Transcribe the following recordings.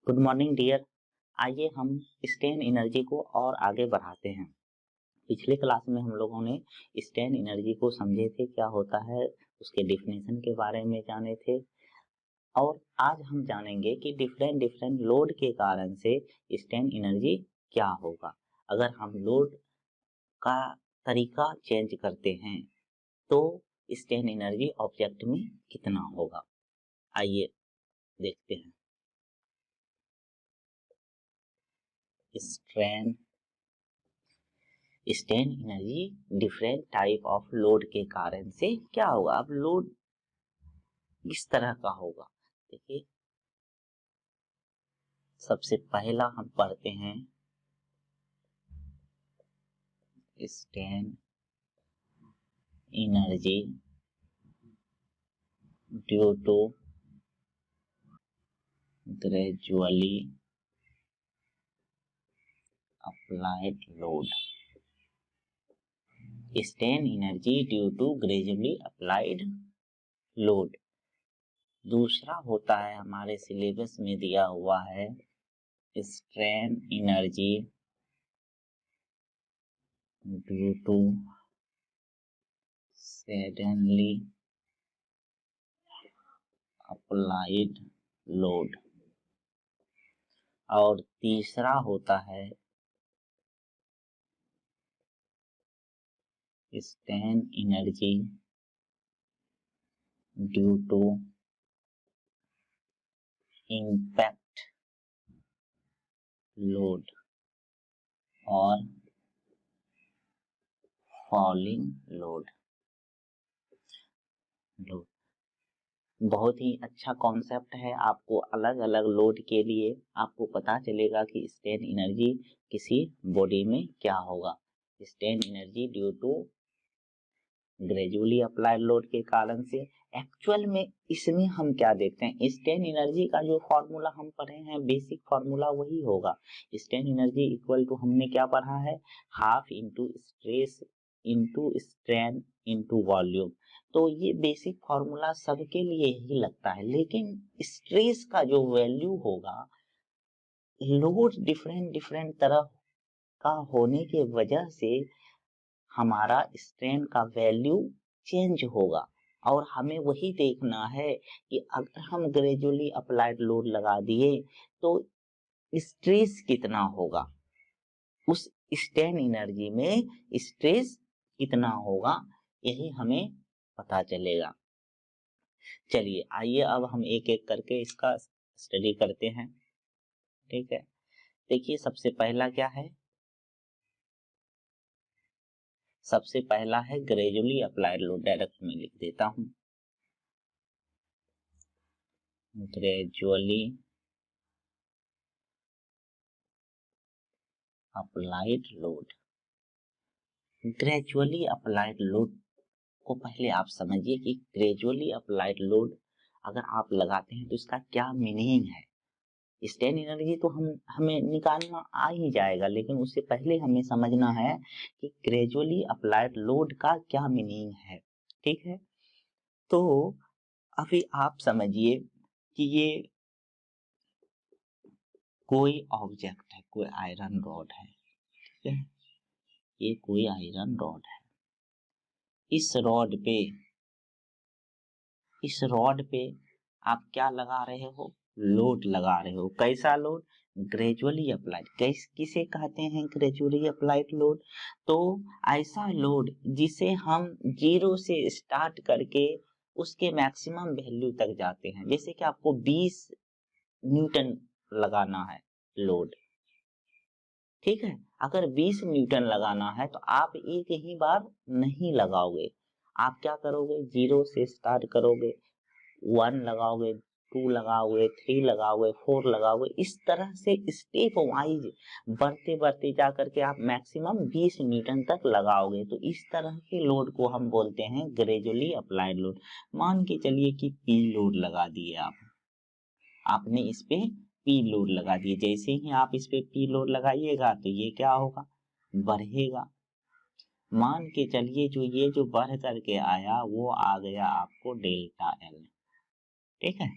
Good morning dear. आइए हम stand energy को और आगे बढ़ाते हैं। पिछले क्लास में हम लोगों ने स्टेन एनर्जी को समझे थे, क्या होता है, उसके डिफिनेशन के बारे में जाने थे। और आज हम जानेंगे कि डिफरेंट डिफरेंट लोड के कारण से स्टेन एनर्जी क्या होगा। अगर हम लोड का तरीका चेंज करते हैं तो स्टेन एनर्जी ऑब्जेक्ट में कितना होगा। आइए देखते हैं। Strain energy different type of load के कारण से क्या होगा। अब लोड इस तरह का होगा, देखिए सबसे पहला हम पढ़ते हैं strain energy due to gradually applied load. Strain energy due to gradually applied load. दूसरा होता है, हमारे सिलेबस में दिया हुआ है, strain energy due to suddenly applied load. और तीसरा होता है strain energy due to impact load और फॉलिंग लोड। बहुत ही अच्छा कॉन्सेप्ट है। आपको अलग अलग लोड के लिए आपको पता चलेगा कि स्टेन एनर्जी किसी बॉडी में क्या होगा। Strain energy due to gradually applied load के कारण से एक्चुअल में इसमें हम क्या देखते हैं, स्टेन एनर्जी का जो फॉर्मूला हम पढ़े हैं, बेसिक फॉर्मूला वही होगा। स्टेन एनर्जी इक्वल टू हमने क्या पढ़ा है, half into stress into strain into volume. तो ये बेसिक फॉर्मूला सबके लिए ही लगता है, लेकिन स्ट्रेस का जो वैल्यू होगा, लोड डिफरेंट डिफरेंट तरह का होने के वजह से हमारा स्ट्रेन का वैल्यू चेंज होगा। और हमें वही देखना है कि अगर हम ग्रेजुअली अप्लाइड लोड लगा दिए तो स्ट्रेस कितना होगा, उस स्ट्रेन एनर्जी में स्ट्रेस कितना होगा, यही हमें पता चलेगा। चलिए आइए अब हम एक एक करके इसका स्टडी करते हैं। ठीक है, देखिए सबसे पहला क्या है, सबसे पहला है ग्रेजुअली अप्लाइड लोड। डायरेक्ट में लिख देता हूं, gradually applied load. Gradually applied load को पहले आप समझिए कि ग्रेजुअली अप्लाइड लोड अगर आप लगाते हैं तो इसका क्या मीनिंग है। स्टेन एनर्जी तो हमें निकालना आ ही जाएगा, लेकिन उससे पहले हमें समझना है कि ग्रेजुअली अप्लाइड लोड का क्या मीनिंग है। ठीक है, तो अभी आप समझिए कि ये कोई ऑब्जेक्ट है, कोई आयरन रॉड है। ठीक है, ये कोई आयरन रॉड है। इस रॉड पे आप क्या लगा रहे हो, लोड लगा रहे हो। कैसा लोड, ग्रेजुअली अप्लाइड। किसे कहते हैं ग्रेजुअली अप्लाइड लोड, तो ऐसा लोड जिसे हम जीरो से स्टार्ट करके उसके मैक्सिमम वैल्यू तक जाते हैं। जैसे कि आपको 20 न्यूटन लगाना है लोड, ठीक है, अगर 20 न्यूटन लगाना है तो आप एक ही बार नहीं लगाओगे। आप क्या करोगे, जीरो से स्टार्ट करोगे, 1 लगाओगे, 2 लगाओगे, 3 लगाओगे, 4 लगाओगे। इस तरह से स्टेप वाइज बढ़ते बढ़ते जा करके आप मैक्सिमम 20 न्यूटन तक लगाओगे। तो इस तरह के लोड को हम बोलते हैं ग्रेजुअली अप्लाइड लोड। मान के चलिए कि पी लोड लगा दिए आपने इस पे पी लोड लगा दिए। जैसे ही आप इस पे पी लोड लगाइएगा तो ये क्या होगा, बढ़ेगा। मान के चलिए जो जो बढ़ करके आया वो आ गया आपको डेल्टा एल। ठीक है,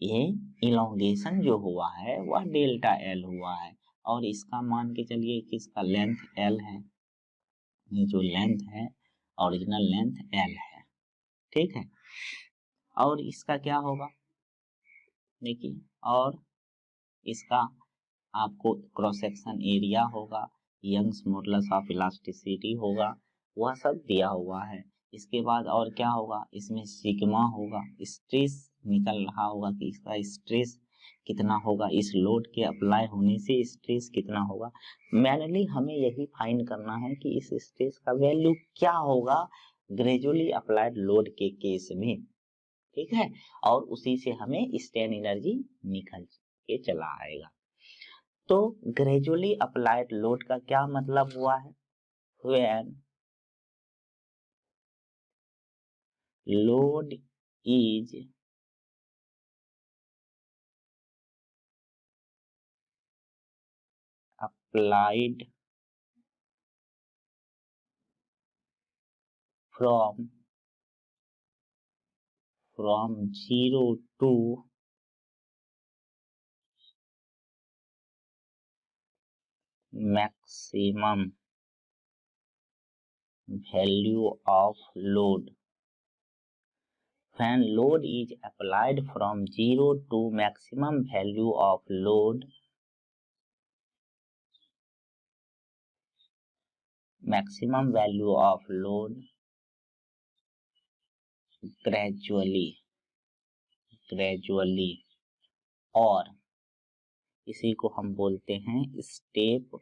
ये इलोंगेशन जो हुआ है वह डेल्टा एल हुआ है, और इसका मान के चलिए कि इसका लेंथ एल है, ये जो लेंथ है ओरिजिनल लेंथ एल है, ठीक है। और इसका क्या होगा देखिए, और इसका आपको क्रॉस सेक्शन एरिया होगा, यंग्स मॉडुलस ऑफ इलास्टिसिटी होगा, वह सब दिया हुआ है। इसके बाद और क्या होगा, इसमें सिग्मा होगा, स्ट्रेस निकल रहा होगा कि इसका स्ट्रेस कितना होगा, इस लोड के अप्लाई होने से स्ट्रेस कितना होगा। मेनली हमें यही फाइंड करना है कि इस स्ट्रेस का वैल्यू क्या होगा ग्रेजुअली अप्लाइड लोड के केस में, ठीक है। और उसी से हमें स्ट्रेन एनर्जी निकल के चला आएगा। तो ग्रेजुअली अप्लाइड लोड का क्या मतलब हुआ है, when load is applied from 0 to maximum value of load. When load is applied from 0 to maximum value of load, maximum value of load gradually और इसी को हम बोलते हैं step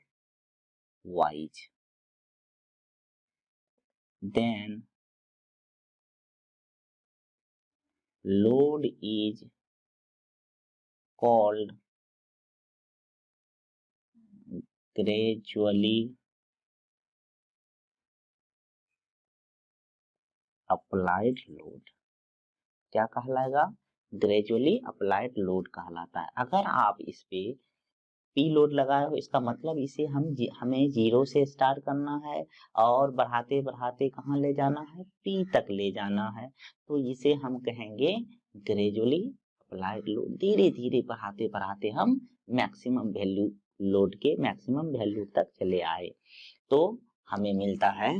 wise, then load is called gradually applied load। क्या कहलाएगा, gradually applied load कहलाता है। अगर आप इस पे पी लोड लगाए हो, इसका मतलब इसे हमें 0 से स्टार्ट करना है और बढ़ाते बढ़ाते कहाँ ले जाना है, पी तक ले जाना है, तो इसे हम कहेंगे ग्रेजुअली अप्लाइड लोड। धीरे धीरे बढ़ाते बढ़ाते हम मैक्सिमम वैल्यू लोड के मैक्सिमम वैल्यू तक चले आए, तो हमें मिलता है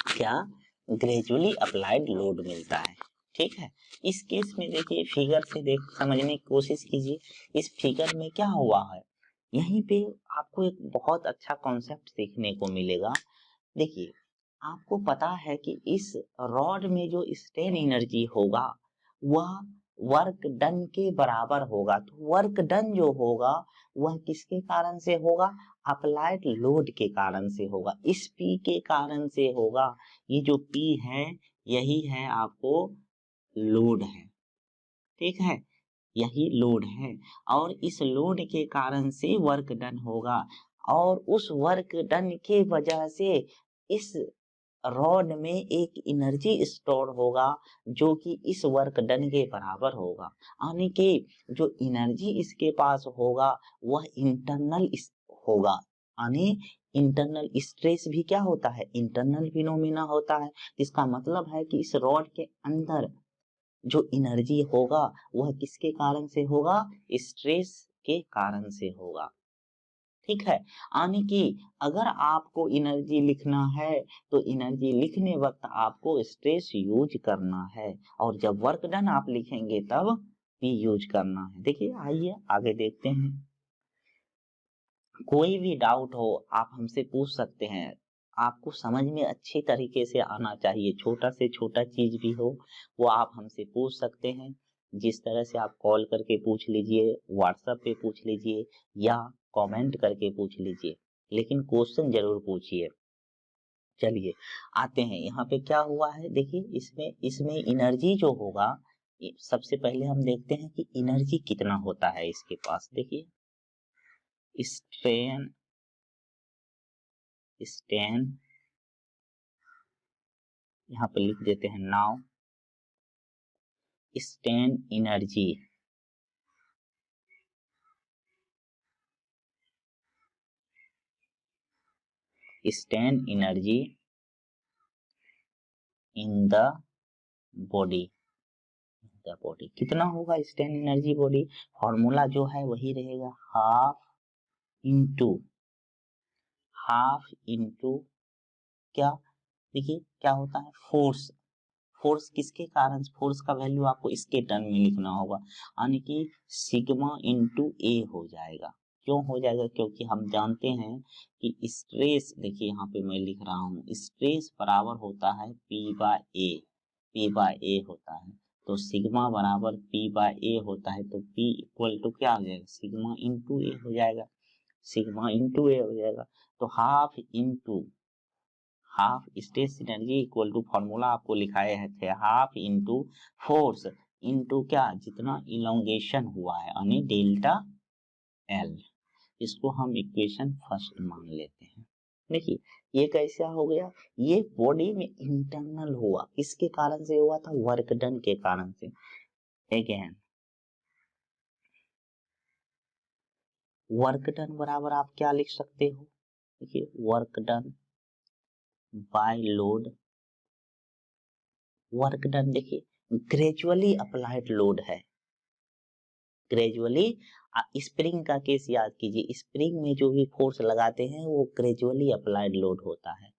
क्या, ग्रेजुअली अप्लाइड लोड मिलता है, ठीक है। इस केस में देखिए फिगर से समझने की कोशिश कीजिए। इस फिगर में क्या हुआ है, यहीं पे आपको एक बहुत अच्छा कॉन्सेप्ट सीखने को मिलेगा। देखिए आपको पता है कि इस रॉड में जो स्ट्रेन एनर्जी होगा वह वर्क डन के बराबर होगा। तो वर्क डन जो होगा वह किसके कारण से होगा, अप्लाइड लोड के कारण से होगा, इस पी के कारण से होगा। ये जो पी है यही है आपको लोड है, ठीक है, यही लोड है, और इस लोड के कारण से वर्क डन होगा, और उस वर्क डन के वजह से इस रॉड में एक एनर्जी स्टोर होगा जो कि इस वर्क डन के बराबर होगा। यानी कि जो एनर्जी इसके पास होगा वह इंटरनल होगा, यानी इंटरनल स्ट्रेस भी क्या होता है, इंटरनल फिनोमिना होता है। इसका मतलब है कि इस रॉड के अंदर जो एनर्जी होगा वह किसके कारण से होगा, स्ट्रेस के कारण से होगा, ठीक है। यानी कि अगर आपको एनर्जी लिखना है तो एनर्जी लिखने वक्त आपको स्ट्रेस यूज करना है, और जब वर्क डन आप लिखेंगे तब पी यूज करना है। देखिए आइए आगे देखते हैं। कोई भी डाउट हो आप हमसे पूछ सकते हैं, आपको समझ में अच्छी तरीके से आना चाहिए, छोटा से छोटा चीज भी हो वो आप हमसे पूछ सकते हैं। जिस तरह से आप कॉल करके पूछ लीजिए, व्हाट्सएप पे पूछ लीजिए, या कमेंट करके पूछ लीजिए, लेकिन क्वेश्चन जरूर पूछिए। चलिए आते हैं यहाँ पे क्या हुआ है। देखिए इसमें एनर्जी जो होगा, सबसे पहले हम देखते हैं कि एनर्जी कितना होता है इसके पास। देखिए स्ट्रेन यहाँ पे लिख देते हैं now strain energy in the body, the body. कितना होगा स्ट्रेन एनर्जी बॉडी? फॉर्मूला जो है वही रहेगा, हाफ इंटू क्या, देखिए क्या होता है, फोर्स। फोर्स किसके कारण, फोर्स का वैल्यू आपको इसके टर्म में लिखना होगा, यानी कि सिग्मा इंटू ए हो जाएगा। क्यों हो जाएगा? क्योंकि हम जानते हैं कि स्ट्रेस, देखिए यहाँ पे मैं लिख रहा हूँ, स्ट्रेस बराबर होता है पी बाय ए होता है। तो सिग्मा बराबर पी बाय ए होता है, तो पी इक्वल टू क्या हो जाएगा, सिग्मा इंटू ए हो जाएगा, सिग्मा इंटू ए हो जाएगा। तो half stress energy equal to, formula आपको लिखाए थे, हाफ इंटू फोर्स इंटू क्या, जितना इलोंगेशन हुआ है यानी डेल्टा एल। इसको हम इक्वेशन फर्स्ट मान लेते हैं। देखिए ये कैसा हो गया, ये बॉडी में इंटरनल हुआ, किसके कारण से हुआ था, वर्क डन के कारण से। अगेन वर्क डन बराबर आप क्या लिख सकते हो, देखिए work done by load. Work done देखिए ग्रेजुअली अप्लाइड लोड है, ग्रेजुअली। स्प्रिंग का केस याद कीजिए, स्प्रिंग में जो भी फोर्स लगाते हैं वो ग्रेजुअली अप्लाइड लोड होता है।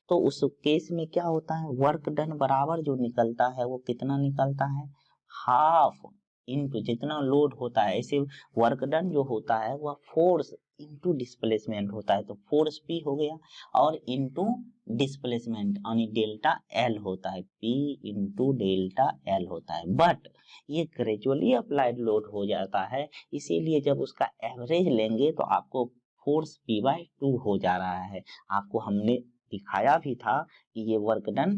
तो उस केस में क्या होता है, वर्क डन बराबर जो निकलता है वो कितना निकलता है, हाफ इंटू जितना लोड होता है। ऐसे वर्क डन जो होता है वह फोर्स इंटू डिस्प्लेसमेंट होता है, तो फोर्स पी हो गया और इंटू डिस्प्लेसमेंट यानी डेल्टा एल होता है, पी इंटू डेल्टा एल होता है। बट ये ग्रेजुअली अप्लाइड लोड हो जाता है, इसीलिए जब उसका एवरेज लेंगे तो आपको फोर्स पी बाय 2 हो जा रहा है। आपको हमने दिखाया भी था कि ये वर्क डन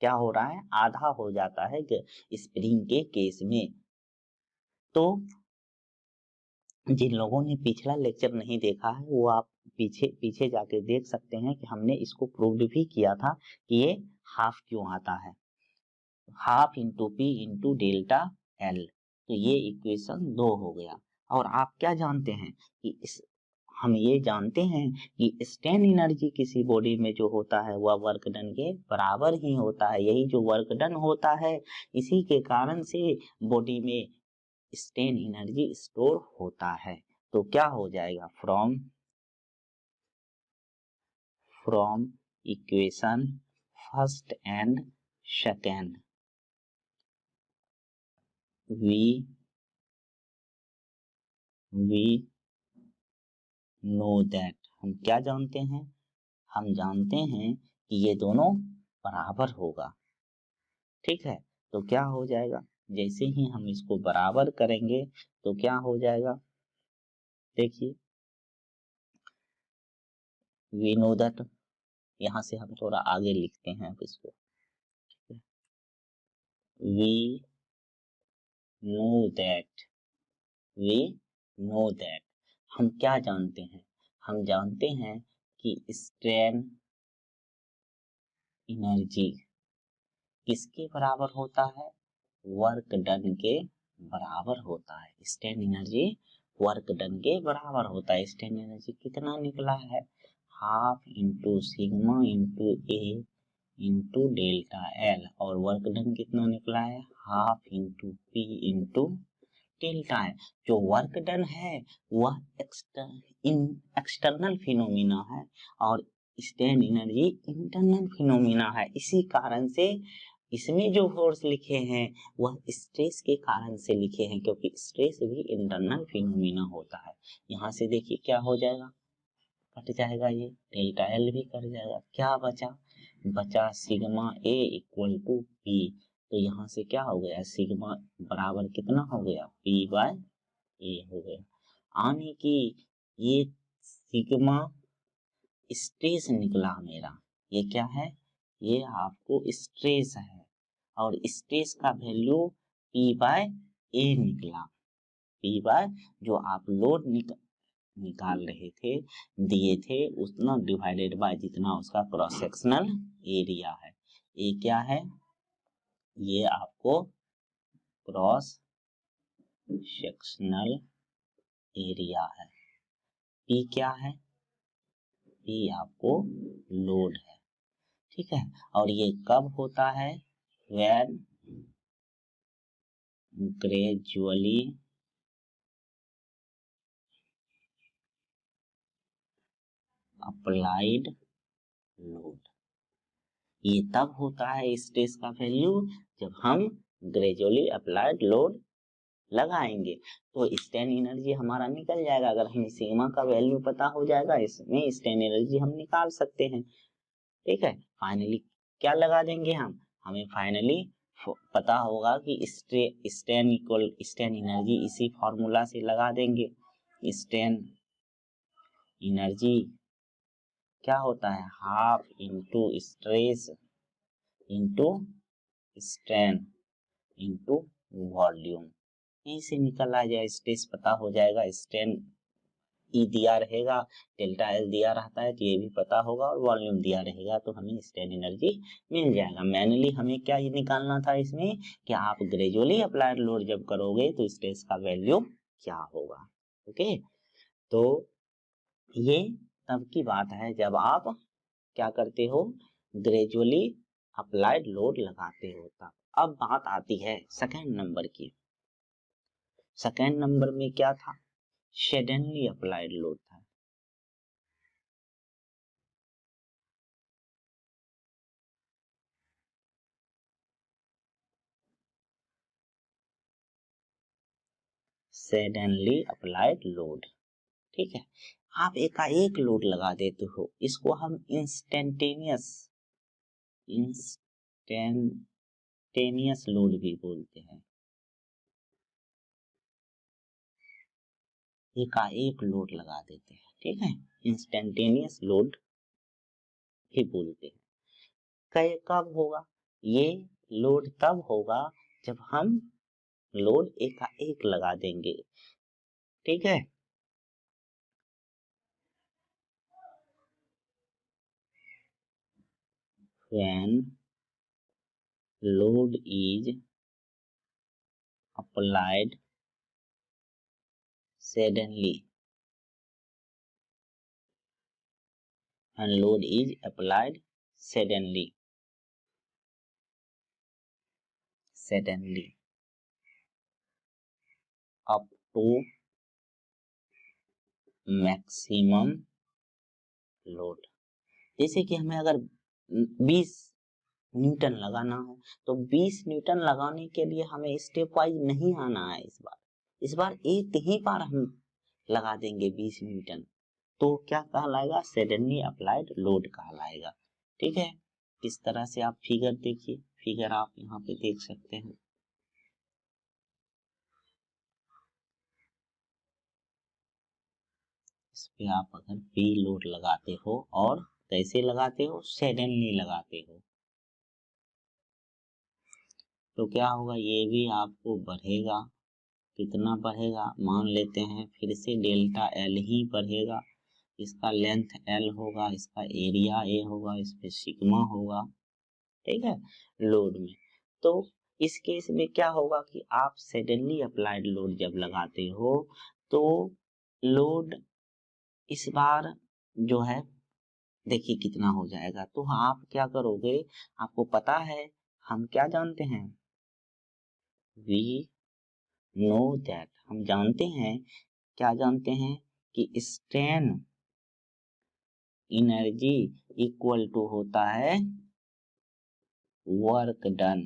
क्या हो रहा है, आधा हो जाता है स्प्रिंग के केस में। तो जिन लोगों ने पिछला लेक्चर नहीं देखा है वो आप पीछे पीछे जाके देख सकते हैं कि हमने इसको प्रूव भी किया था कि ये हाफ क्यों आता है, half into P into delta L. तो ये इक्वेशन 2 हो गया। और आप क्या जानते हैं कि हम ये जानते हैं कि स्ट्रेन एनर्जी किसी बॉडी में जो होता है वह वर्क डन के बराबर ही होता है। यही जो वर्क डन होता है इसी के कारण से बॉडी में स्ट्रेन एनर्जी स्टोर होता है। तो क्या हो जाएगा, from equation first and second we know that, हम क्या जानते हैं, हम जानते हैं कि ये दोनों बराबर होगा। ठीक है, तो क्या हो जाएगा, जैसे ही हम इसको बराबर करेंगे तो क्या हो जाएगा, देखिए वी नो दैट, यहाँ से हम थोड़ा आगे लिखते हैं अब इसको, we know that, we know that, हम क्या जानते हैं, हम जानते हैं कि स्ट्रेन एनर्जी किसके बराबर होता है, वर्क डन के बराबर होता है। स्ट्रेन एनर्जी वर्क डन के बराबर होता है। स्ट्रेन एनर्जी कितना निकला है, half into sigma into A into delta L, और वर्क डन कितना निकला है, half into P into delta है। जो वर्क डन है वह एक्सटर्नल फिनोमिना है और स्ट्रेन एनर्जी इंटरनल फिनोमिना है। इसी कारण से इसमें जो फोर्स लिखे हैं वह स्ट्रेस के कारण से लिखे हैं, क्योंकि स्ट्रेस भी इंटरनल फिनोमिना होता है। यहाँ से देखिए क्या हो जाएगा, कट जाएगा, ये डेल्टा एल भी कट जाएगा, क्या बचा sigma A equal to P. तो यहाँ से क्या हो गया, सिग्मा बराबर कितना हो गया, पी बाय ए हो गया, यानी कि ये सिग्मा स्ट्रेस निकला मेरा। ये क्या है, ये आपको स्ट्रेस है और स्ट्रेस का वैल्यू पी बाय ए निकला। पी बाय जो आप लोड निकाल रहे थे, दिए थे, उतना डिवाइडेड बाय जितना उसका क्रॉस सेक्शनल एरिया है। ये क्या है, ये आपको क्रॉस सेक्शनल एरिया है। पी क्या है, पी आपको लोड है। ठीक है, और ये कब होता है, व्हेन ग्रेजुअली अप्लाइड लोड। ये तब होता है स्ट्रेस का वैल्यू जब हम ग्रेजुअली अप्लाइड लोड लगाएंगे। तो स्ट्रेन एनर्जी हमारा निकल जाएगा। अगर हमें सिग्मा का वैल्यू पता हो जाएगा, इसमें स्ट्रेन एनर्जी हम निकाल सकते हैं। ठीक है, फाइनली क्या लगा देंगे हम, हमें फाइनली पता होगा कि स्ट्रेन इक्वल स्ट्रेन एनर्जी इसी फॉर्मूला से लगा देंगे। स्ट्रेन एनर्जी क्या होता है, half into stress into strain into volume. यहीं से निकल आ जाए, स्ट्रेस पता हो जाएगा, स्ट्रेन ई दिया रहेगा, डेल्टा एल दिया रहता है तो ये भी पता होगा, और वॉल्यूम दिया रहेगा तो हमें स्ट्रेन एनर्जी मिल जाएगा। मैनुअली हमें क्या निकालना था इसमें कि आप ग्रेजुअली अप्लाइड लोड जब करोगे तो स्ट्रेस का वैल्यू क्या होगा। ओके, तो ये तब की बात है जब आप क्या करते हो, ग्रेजुअली अप्लाइड लोड लगाते हो तब। अब बात आती है सेकेंड नंबर की। सेकेंड नंबर में क्या था, सडनली अप्लाइड लोड था। सडनली अप्लाइड लोड, ठीक है, आप एकाएक लोड लगा देते हो, इसको हम इंस्टेंटेनियस लोड भी बोलते हैं। एकाएक लोड लगा देते हैं, ठीक है, इंस्टेंटेनियस लोड भी बोलते हैं। कब होगा ये लोड, तब होगा जब हम लोड एकाएक लगा देंगे। ठीक है, when load is applied suddenly, and load is applied suddenly up to maximum load। जैसे कि हमें अगर 20 न्यूटन लगाना हो तो 20 न्यूटन लगाने के लिए हमें स्टेप वाइज नहीं आना है। इस बार एक ही बार हम लगा देंगे 20 न्यूटन, तो क्या कहलाएगा, सडनली अप्लाइड लोड कहलाएगा। ठीक है, किस तरह से आप फिगर देखिए, फिगर आप यहाँ पे देख सकते हैं। इस पे आप अगर पी लोड लगाते हो और कैसे लगाते हो, सडनली लगाते हो, तो क्या होगा, ये भी आपको बढ़ेगा। कितना बढ़ेगा, मान लेते हैं फिर से डेल्टा एल ही बढ़ेगा। इसका लेंथ एल होगा, इसका एरिया ए होगा, इस पे सिग्मा होगा। ठीक है, लोड में तो इस केस में क्या होगा कि आप सडनली अप्लाइड लोड जब लगाते हो तो लोड इस बार जो है देखिए कितना हो जाएगा। तो आप क्या करोगे, आपको पता है, हम क्या जानते हैं, वी नो दैट, हम जानते हैं, क्या जानते हैं कि स्ट्रेन एनर्जी इक्वल टू होता है वर्क डन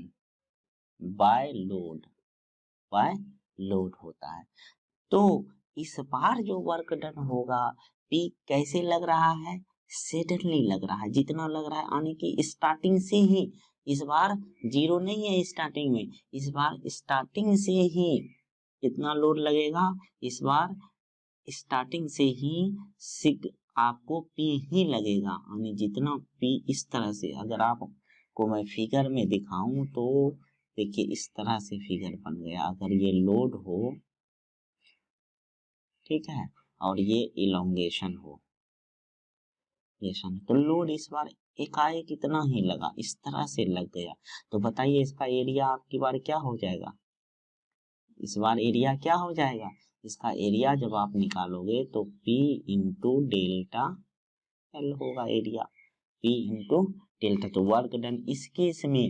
बाय लोड होता है। तो इस बार जो वर्क डन होगा, पी कैसे लग रहा है, सडनली लग रहा है। जितना लग रहा है आने की स्टार्टिंग से ही, इस बार जीरो नहीं है स्टार्टिंग में, इस बार स्टार्टिंग से ही कितना लोड लगेगा, इस बार स्टार्टिंग से ही सिग आपको पी ही लगेगा। यानी जितना पी, इस तरह से अगर आपको मैं फिगर में दिखाऊं तो देखिए इस तरह से फिगर बन गया। अगर ये लोड हो, ठीक है, और ये इलोंगेशन हो, तो लोड इस बार एकाएक इतना ही लगा, इस तरह से लग गया। तो बताइए इसका एरिया आपकी बार क्या हो जाएगा, इस बार एरिया क्या हो जाएगा, इसका एरिया जब आप निकालोगे तो P इंटू डेल्टा एल होगा एरिया, P इंटू डेल्टा। तो वर्क डन इस केस में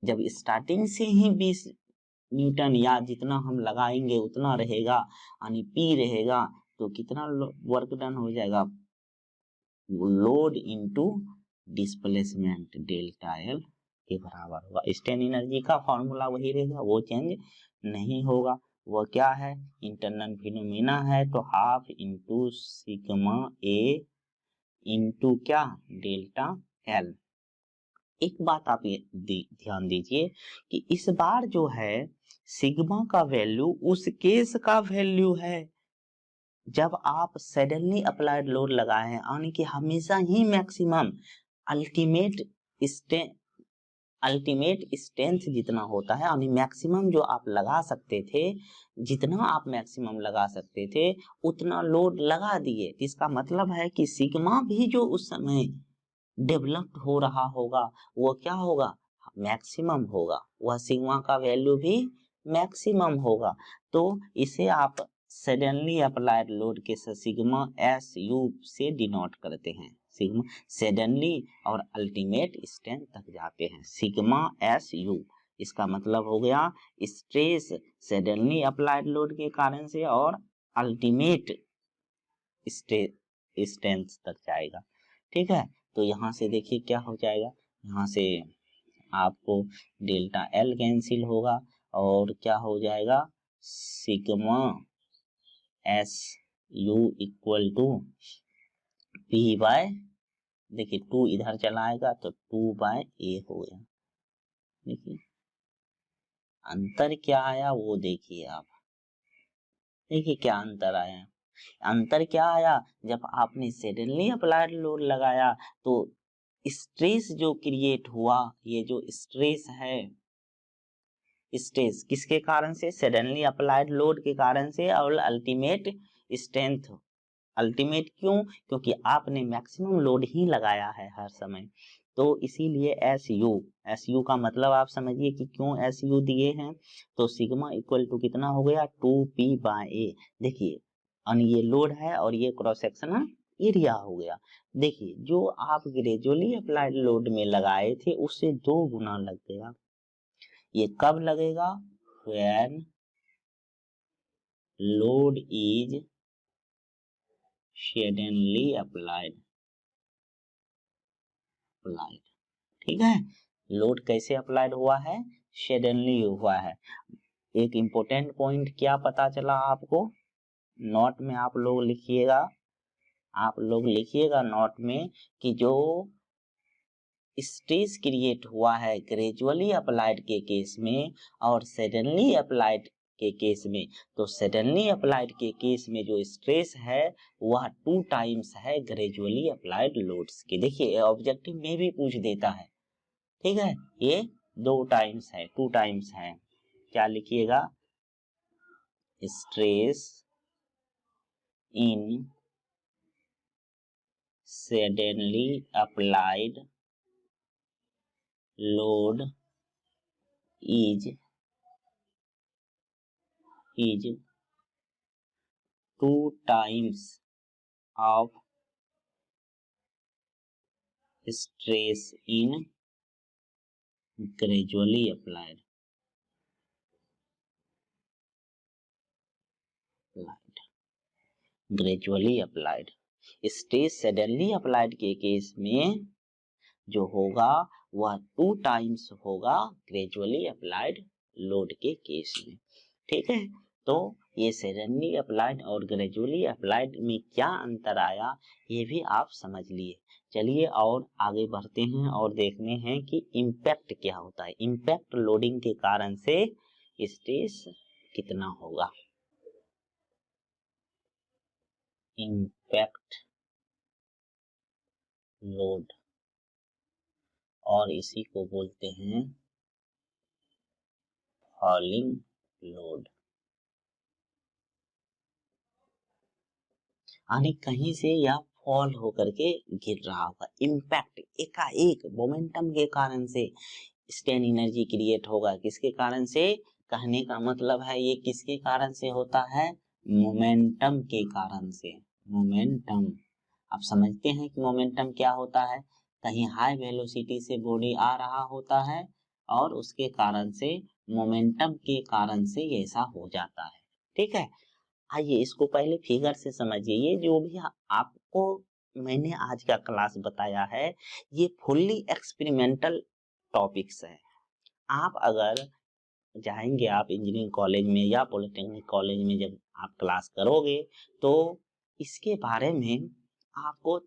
जब स्टार्टिंग से ही 20 न्यूटन या जितना हम लगाएंगे उतना रहेगा, यानी P रहेगा, तो कितना वर्क डन हो जाएगा, load into displacement delta L के बराबर होगा। स्ट्रेन एनर्जी का फॉर्मूला वही रहेगा, वो चेंज नहीं होगा। वो क्या है, इंटरनल फिनोमिना है, तो हाफ इंटू सिग्मा ए इंटू क्या, डेल्टा एल। एक बात आप ये ध्यान दीजिए कि इस बार जो है सिग्मा का वैल्यू उस केस का वैल्यू है जब आप सडनली अप्लाइड लोड लगाए हैं, यानी कि हमेशा ही मैक्सिमम अल्टीमेट स्ट्रेंथ जितना होता है, यानी मैक्सिमम जो आप लगा सकते थे, जितना आप मैक्सिमम लगा सकते थे उतना लोड लगा दिए। इसका मतलब है कि सिग्मा भी जो उस समय डेवलप्ड हो रहा होगा वो क्या होगा, मैक्सिमम होगा, वह सिग्मा का वैल्यू भी मैक्सिमम होगा। तो इसे आप सडनली अप्लाइड लोड के सिग्मा एस यू से डिनोट करते हैं। सिग्मा सडनली और अल्टीमेट स्ट्रेंथ तक जाते हैं, सिग्मा एस यू। इसका मतलब हो गया स्ट्रेस सडनली अप्लाइड लोड के कारण से और अल्टीमेट स्ट्रेंथ तक जाएगा। ठीक है, तो यहाँ से देखिए क्या हो जाएगा, यहाँ से आपको डेल्टा एल कैंसिल होगा और क्या हो जाएगा, sigma S U equal to P by, देखिए 2 इधर चला आएगा तो 2 बाय ए हो गया। देखिए अंतर क्या आया वो देखिए आप, देखिए क्या अंतर आया, अंतर क्या आया, जब आपने सडनली अप्लाइड लोड लगाया तो स्ट्रेस जो क्रिएट हुआ, ये जो स्ट्रेस है, स्ट्रेस किसके कारण से, सडनली अप्लाइड लोड के कारण से, और अल्टीमेट स्ट्रेंथ, अल्टीमेट क्यों, क्योंकि आपने मैक्सिमम लोड ही लगाया है हर समय, तो इसीलिए एस यू का मतलब आप समझिए कि क्यों एस यू दिए हैं। तो सिग्मा इक्वल टू कितना हो गया, 2p बाय ए। देखिए ये लोड है और ये क्रॉस सेक्शनल एरिया हो गया। देखिए जो आप ग्रेजुअली अप्लाइड लोड में लगाए थे उससे 2 गुना लग गया। ये कब लगेगा, when load is suddenly applied। ठीक है, लोड कैसे अप्लाइड हुआ है, suddenly हुआ है। एक इम्पोर्टेंट पॉइंट क्या पता चला आपको, नोट में आप लोग लिखिएगा, नोट में कि जो स्ट्रेस क्रिएट हुआ है ग्रेजुअली अप्लाइड के केस में और सडनली अप्लाइड के केस में, तो सडनली अप्लाइड के केस में जो स्ट्रेस है वह 2 टाइम्स है ग्रेजुअली अप्लाइड लोड्स के। देखिए ऑब्जेक्टिव में भी पूछ देता है, ठीक है, ये 2 टाइम्स है, 2 टाइम्स है। क्या लिखिएगा, stress in suddenly applied load is 2 times of stress in gradually applied stress suddenly applied के केस में जो होगा वह 2 टाइम्स होगा ग्रेजुअली अप्लाइड लोड के केस में। ठीक है, तो ये सडनली अप्लाइड और ग्रेजुअली अप्लाइड में क्या अंतर आया ये भी आप समझ लिए। चलिए और आगे बढ़ते हैं और देखते हैं कि इम्पैक्ट क्या होता है। इम्पैक्ट लोडिंग के कारण से स्ट्रेस कितना होगा। इम्पैक्ट लोड और इसी को बोलते हैं फॉलिंग लोड, यानी कहीं से यह फॉल होकर के गिर रहा होगा। इम्पैक्ट एकाएक मोमेंटम के कारण से स्ट्रेन एनर्जी क्रिएट होगा। किसके कारण से, कहने का मतलब है ये किसके कारण से होता है, मोमेंटम के कारण से। मोमेंटम, आप समझते हैं कि मोमेंटम क्या होता है, कहीं हाई वेलोसिटी से बॉडी आ रहा होता है और उसके कारण से मोमेंटम के कारण से ऐसा हो जाता है। ठीक है, आइए इसको पहले फिगर से समझिए। ये जो भी आपको मैंने आज का क्लास बताया है ये फुल्ली एक्सपेरिमेंटल टॉपिक्स है। आप अगर जाएंगे आप इंजीनियरिंग कॉलेज में या पॉलिटेक्निक कॉलेज में जब आप क्लास करोगे तो इसके बारे में आपको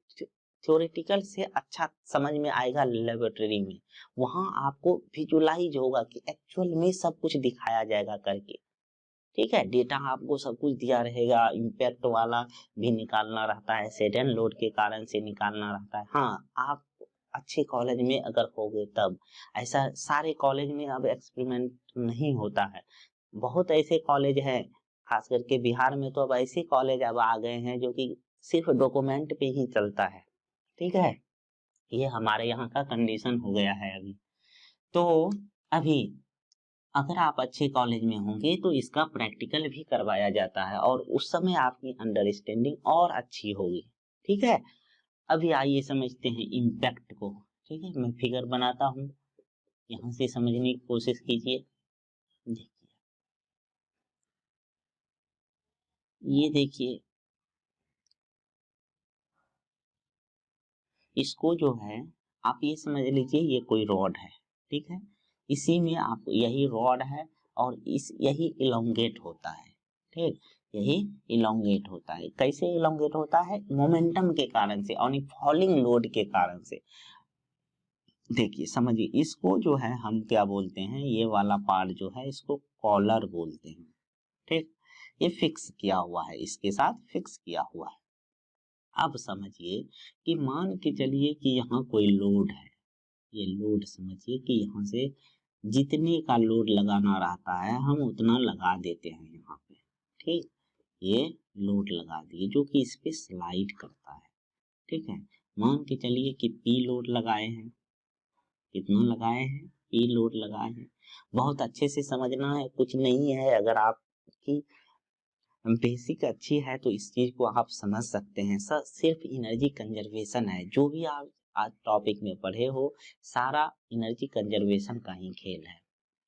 थ्योरेटिकल से अच्छा समझ में आएगा। लेबोरेटरी में वहां आपको विजुलाइज होगा कि एक्चुअल में सब कुछ दिखाया जाएगा करके। ठीक है, डेटा आपको सब कुछ दिया रहेगा, इम्पैक्ट वाला भी निकालना रहता है, सडन लोड के कारण से निकालना रहता है। हाँ, आप अच्छे कॉलेज में अगर होगे तब। ऐसा सारे कॉलेज में अब एक्सपेरिमेंट नहीं होता है। बहुत ऐसे कॉलेज हैं, खास करके बिहार में तो अब ऐसे कॉलेज अब आ गए हैं जो कि सिर्फ डॉक्यूमेंट पे ही चलता है। ठीक है, ये हमारे यहाँ का कंडीशन हो गया है अभी। तो अभी अगर आप अच्छे कॉलेज में होंगे तो इसका प्रैक्टिकल भी करवाया जाता है और उस समय आपकी अंडरस्टैंडिंग और अच्छी होगी। ठीक है, अभी आइए समझते हैं इम्पैक्ट को। ठीक है, मैं फिगर बनाता हूँ, यहाँ से समझने की कोशिश कीजिए। देखिए, ये देखिए, इसको जो है आप ये समझ लीजिए ये कोई रॉड है। ठीक है, इसी में आप यही रॉड है और इस यही इलोंगेट होता है। ठीक, यही इलोंगेट होता है। कैसे इलोंगेट होता है? मोमेंटम के कारण से और फॉलिंग लोड के कारण से। देखिए समझिए, इसको जो है हम क्या बोलते हैं, ये वाला पार्ट जो है इसको कॉलर बोलते हैं। ठीक, ये फिक्स किया हुआ है, इसके साथ फिक्स किया हुआ है। अब समझिए कि मान के चलिए कि यहाँ कोई लोड है। ये लोड समझिए कि यहाँ से जितने का लोड लगाना रहता है हम उतना लगा देते हैं यहाँ पे। ठीक, ये लोड लगा दिए जो कि इस पे स्लाइड करता है। ठीक है, मान के चलिए कि पी लोड लगाए हैं। कितना लगाए हैं? पी लोड लगाए हैं। बहुत अच्छे से समझना है, कुछ नहीं है। अगर आपकी बेसिक अच्छी है तो इस चीज को आप समझ सकते हैं। सर सिर्फ एनर्जी कंजर्वेशन है, जो भी आप आज टॉपिक में पढ़े हो सारा एनर्जी कंजर्वेशन का ही खेल है।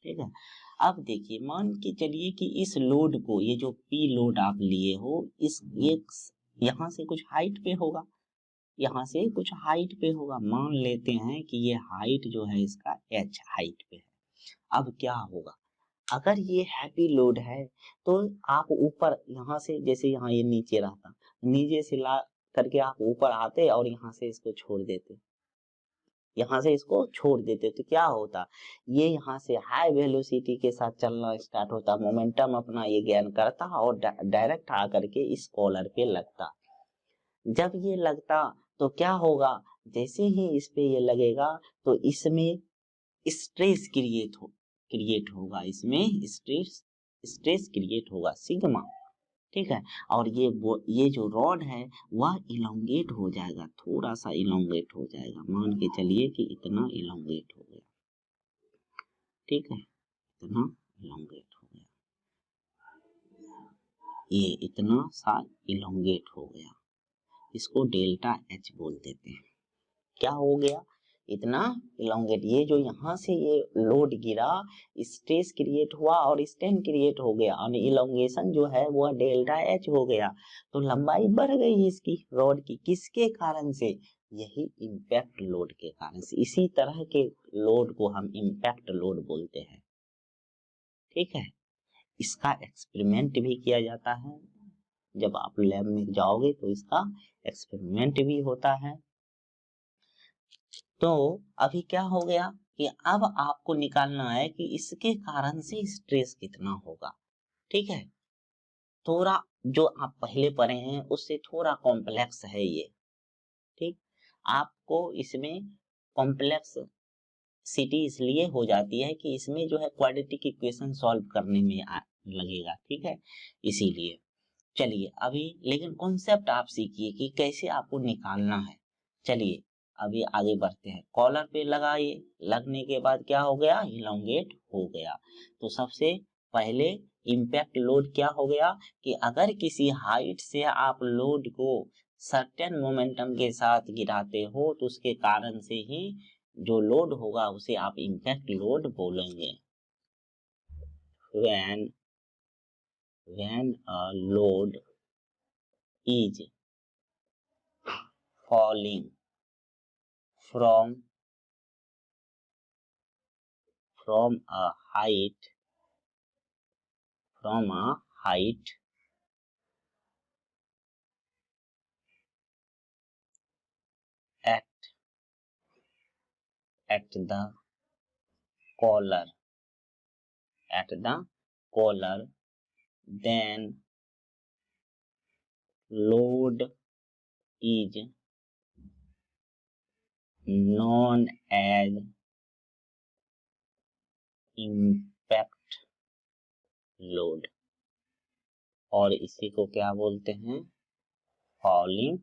ठीक है, अब देखिए मान के चलिए कि इस लोड को, ये जो पी लोड आप लिए हो, इस ये यहाँ से कुछ हाइट पे होगा, यहाँ से कुछ हाइट पे होगा। मान लेते हैं कि ये हाइट जो है इसका एच हाइट पे है। अब क्या होगा, अगर ये हैवी लोड है तो आप ऊपर यहाँ से, जैसे यहाँ ये नीचे रहता, नीचे से ला करके आप ऊपर आते और यहाँ से इसको छोड़ देते, यहाँ से इसको छोड़ देते तो क्या होता, ये यहाँ से हाई वेलोसिटी के साथ चलना स्टार्ट होता, मोमेंटम अपना ये गेन करता और डायरेक्ट आकर के इस कॉलर पे लगता। जब ये लगता तो क्या होगा, जैसे ही इस पे ये लगेगा तो इसमें स्ट्रेस क्रिएट होगा, इसमें स्ट्रेस क्रिएट होगा सिग्मा। ठीक है, और ये जो रॉड है वह इलोंगेट हो जाएगा, थोड़ा सा इलोंगेट हो जाएगा। मान के चलिए कि इतना इलोंगेट हो गया। ठीक है, इतना इलोंगेट हो गया, ये इतना सा इलोंगेट हो गया, इसको डेल्टा एच बोल देते हैं। क्या हो गया, इतना इलोंगेट। ये जो यहाँ से ये लोड गिरा, स्ट्रेस क्रिएट हुआ और स्ट्रेन क्रिएट हो गया और इलोंगेशन जो है वो डेल्टा एच हो गया। तो लंबाई बढ़ गई इसकी रॉड की, किसके कारण से? यही इम्पैक्ट लोड के कारण से। इसी तरह के लोड को हम इम्पैक्ट लोड बोलते हैं। ठीक है, इसका एक्सपेरिमेंट भी किया जाता है। जब आप लैब में जाओगे तो इसका एक्सपेरिमेंट भी होता है। तो अभी क्या हो गया कि अब आपको निकालना है कि इसके कारण से स्ट्रेस कितना होगा। ठीक है, थोड़ा जो आप पहले पढ़े हैं उससे थोड़ा कॉम्प्लेक्स है ये। ठीक, आपको इसमें कॉम्प्लेक्स सिटी इसलिए हो जाती है कि इसमें जो है क्वाड्रेटिक इक्वेशन सॉल्व करने में लगेगा। ठीक है, इसीलिए चलिए अभी लेकिन कॉन्सेप्ट आप सीखिए कि कैसे आपको निकालना है। चलिए अभी आगे बढ़ते हैं। कॉलर पे लगाइए, लगने के बाद क्या हो गया, इलोंगेट हो गया। तो सबसे पहले इम्पैक्ट लोड क्या हो गया कि अगर किसी हाइट से आप लोड को सर्टेन मोमेंटम के साथ गिराते हो तो उसके कारण से ही जो लोड होगा उसे आप इम्पैक्ट लोड बोलेंगे। when a load is falling from a height at the collar then load is known as impact load, और इसी को क्या बोलते हैं, फॉलिंग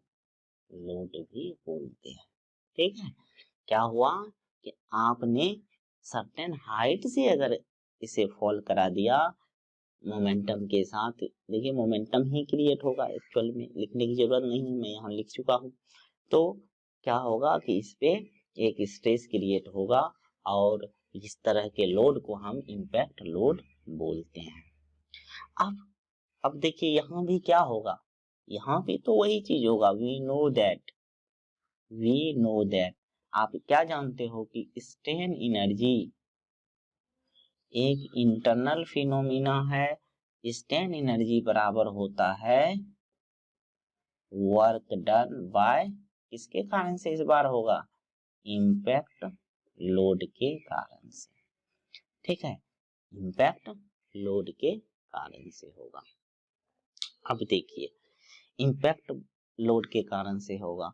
लोड भी बोलते हैं। ठीक है, क्या हुआ कि आपने सर्टेन हाइट से अगर इसे फॉल करा दिया मोमेंटम के साथ, देखिए मोमेंटम ही क्रिएट होगा, एक्चुअल में लिखने की जरूरत नहीं है, मैं यहाँ लिख चुका हूँ। तो क्या होगा कि इस पे एक स्ट्रेस क्रिएट होगा और इस तरह के लोड को हम इम्पैक्ट लोड बोलते हैं। अब देखिए यहाँ भी क्या होगा, यहाँ भी तो वही चीज होगा, वी नो दैट। आप क्या जानते हो कि स्ट्रेन एनर्जी एक इंटरनल फिनोमिना है। स्ट्रेन एनर्जी बराबर होता है वर्क डन बाय, किसके कारण से इस बार होगा, इम्पैक्ट लोड के कारण से। ठीक है, इम्पैक्ट लोड के कारण से होगा। अब देखिए इम्पैक्ट लोड के कारण से होगा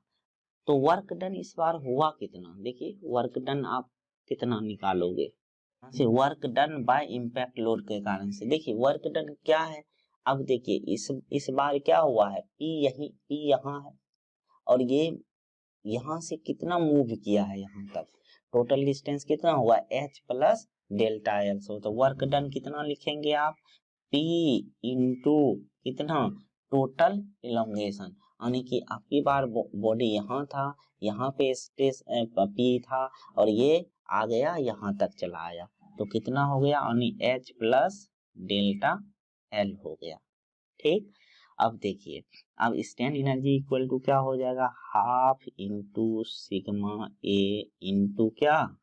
तो वर्क डन इस बार हुआ कितना, देखिए वर्क डन आप कितना निकालोगे से, work done by impact load के कारण से। देखिए वर्क डन क्या है, अब देखिए इस बार क्या हुआ है, P यहाँ है और ये यहाँ से कितना मूव किया है यहाँ तक, टोटल डिस्टेंस कितना हुआ, H प्लस डेल्टा एल। तो वर्क डन कितना लिखेंगे आप, P इंटू कितना, टोटल इलोंगेशन, यानी कि आपकी बार बॉडी यहाँ था, यहाँ पे स्ट्रेस P था और ये आ गया यहाँ तक चला आया, तो कितना हो गया, यानी H प्लस डेल्टा एल हो गया। ठीक, अब देखिए अब स्ट्रेन एनर्जी इक्वल टू क्या हो जाएगा, हाफ इंटू सिग्मा ए इंटू क्या,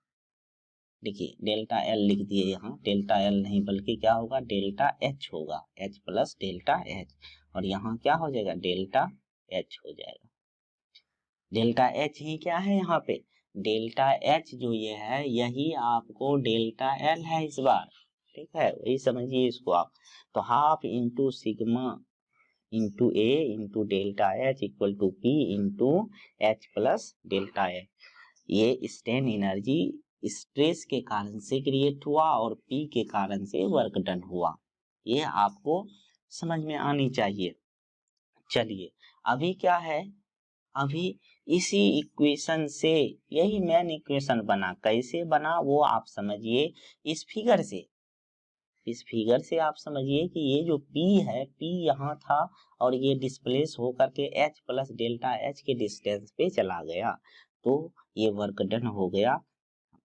देखिए डेल्टा एल लिख दिए यहाँ, डेल्टा एल नहीं बल्कि क्या होगा, डेल्टा एच होगा, एच प्लस डेल्टा एच, और यहाँ क्या हो जाएगा, डेल्टा एच हो जाएगा। डेल्टा एच ही क्या है यहाँ पे, डेल्टा एच जो ये है यही आपको डेल्टा एल है इस बार। ठीक है, वही समझिए इसको आप। तो half into sigma into A into delta H equal to P into H plus delta H. ये स्ट्रेन एनर्जी स्ट्रेस के कारण से क्रिएट हुआ और पी के कारण से वर्क डन हुआ, ये आपको समझ में आनी चाहिए। चलिए अभी क्या है, अभी इसी इक्वेशन से यही मेन इक्वेशन बना, कैसे बना वो आप समझिए इस फिगर से। इस फिगर से आप समझिए कि ये जो P है, P यहाँ था और ये डिस्प्लेस होकर के H प्लस डेल्टा H के डिस्टेंस पे चला गया, तो ये वर्क डन हो गया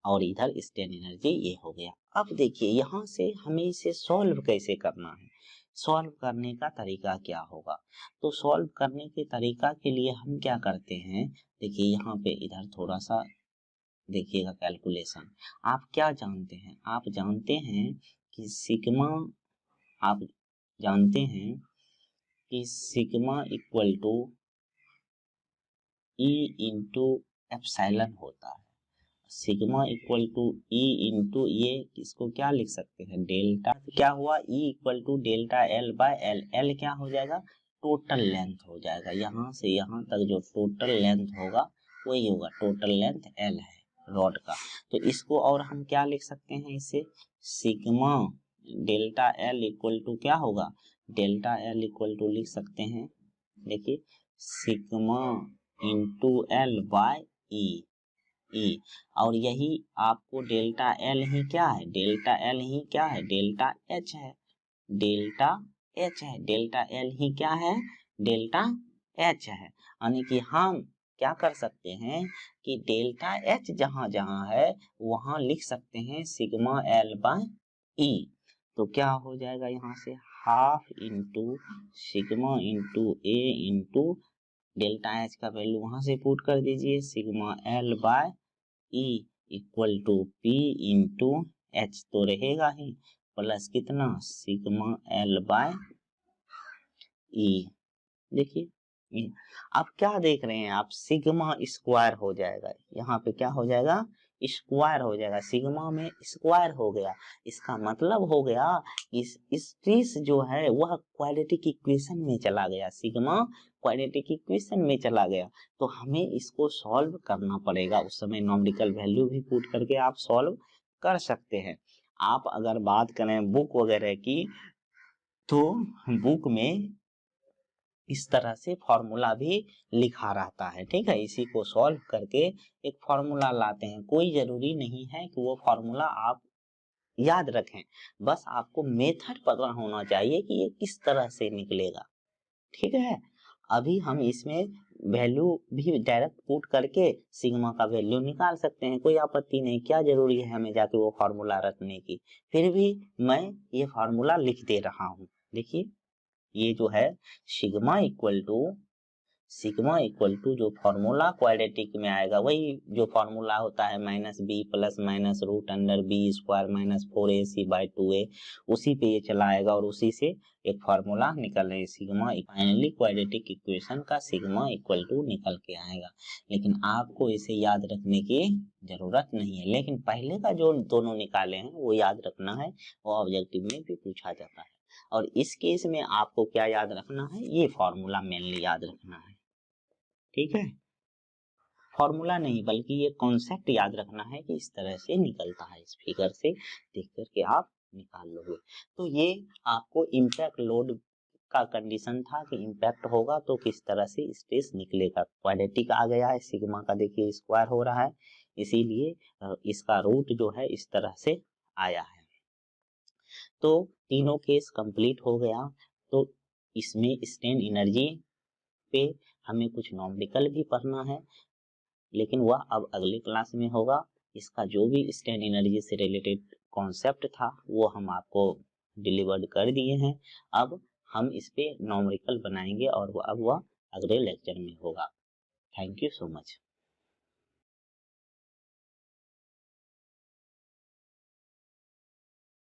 और इधर स्ट्रेन एनर्जी ये हो गया। अब देखिए यहाँ से हमें इसे सॉल्व कैसे करना है, सॉल्व करने का तरीका क्या होगा, तो सॉल्व करने के तरीका के लिए हम क्या करते हैं, देखिए यहाँ पे इधर थोड़ा सा देखिएगा कैलकुलेशन। आप क्या जानते हैं, आप जानते हैं कि सिग्मा, आप जानते हैं कि sigma equal to E into epsilon होता है। Sigma equal to E into ये इसको क्या लिख सकते हैं, डेल्टा, क्या हुआ, E equal to delta L by L, L क्या हो जाएगा, टोटल लेंथ हो जाएगा, यहाँ से यहाँ तक जो टोटल लेंथ होगा वही होगा, टोटल लेंथ एल है रॉड का। तो इसको और हम क्या लिख सकते हैं, इसे sigma delta L equal to क्या होगा, डेल्टा एल इक्वल टू लिख सकते हैं, देखिए सिग्मा इंटू एल बाय ई, और यही आपको डेल्टा एल ही क्या है, डेल्टा एल ही क्या है, डेल्टा एच है, डेल्टा एच है, डेल्टा एल ही क्या है, डेल्टा एच है, यानी कि हम क्या कर सकते हैं कि डेल्टा एच जहां जहां है वहां लिख सकते हैं सिग्मा एल बाय ई। तो क्या हो जाएगा यहाँ से half into sigma into A into delta H का वैल्यू वहां से पुट कर दीजिए sigma L by E equal to P into H तो रहेगा ही प्लस कितना सिग्मा एल बाय ई। देखिए ये आप क्या देख रहे हैं आप सिग्मा स्क्वायर हो जाएगा यहाँ पे क्या हो जाएगा स्क्वायर हो जाएगा सिग्मा में स्क्वायर हो गया। इसका मतलब हो गया इस स्ट्रेस जो है वह क्वाड्रेटिक इक्वेशन में चला गया सिग्मा क्वाड्रेटिक इक्वेशन में चला गया। तो हमें इसको सॉल्व करना पड़ेगा उस समय न्यूमेरिकल वैल्यू भी पुट करके आप सॉल्व कर सकते हैं। आप अगर बात करें बुक वगैरह की तो बुक में इस तरह से फॉर्मूला भी लिखा रहता है। ठीक है इसी को सॉल्व करके एक फॉर्मूला लाते हैं। कोई जरूरी नहीं है कि वो फॉर्मूला आप याद रखें बस आपको मेथड पता होना चाहिए कि ये किस तरह से निकलेगा। ठीक है अभी हम इसमें वैल्यू भी डायरेक्ट पुट करके सिग्मा का वैल्यू निकाल सकते हैं कोई आपत्ति नहीं। क्या जरूरी है हमें जाके वो फॉर्मूला रखने की। फिर भी मैं ये फॉर्मूला लिख दे रहा हूँ। देखिए ये जो है सिग्मा इक्वल टू जो फॉर्मूला क्वाड्रेटिक में आएगा वही जो फॉर्मूला होता है minus B plus minus root under B square minus 4ac by 2a उसी पे ये चला आएगा और उसी से एक फॉर्मूला निकल रहे सिग्मा फाइनली क्वाड्रेटिक इक्वेशन का सिग्मा इक्वल टू निकल के आएगा। लेकिन आपको इसे याद रखने की जरूरत नहीं है लेकिन पहले का जो दोनों निकाले हैं वो याद रखना है वो ऑब्जेक्टिव में भी पूछा जाता है। और इस केस में आपको क्या याद रखना है ये फॉर्मूला मेनली याद रखना है। ठीक है फॉर्मूला नहीं बल्कि ये कॉन्सेप्ट याद रखना है कि इस तरह से निकलता है। इस फिगर से देख करके आप निकाल लोगे। तो ये आपको इम्पैक्ट लोड का कंडीशन था कि इम्पैक्ट होगा तो किस तरह से स्ट्रेस निकलेगा। क्वाड्रेटिक आ गया है सिग्मा का देखिए स्क्वायर हो रहा है इसीलिए इसका रूट जो है इस तरह से आया है। तो तीनों केस कंप्लीट हो गया। तो इसमें स्ट्रेन एनर्जी पे हमें कुछ न्यूमेरिकल भी पढ़ना है लेकिन वह अब अगले क्लास में होगा। इसका जो भी स्ट्रेन एनर्जी से रिलेटेड कॉन्सेप्ट था वो हम आपको डिलीवर्ड कर दिए हैं। अब हम इस पे न्यूमेरिकल बनाएंगे और अब वह अगले लेक्चर में होगा। Thank you so much.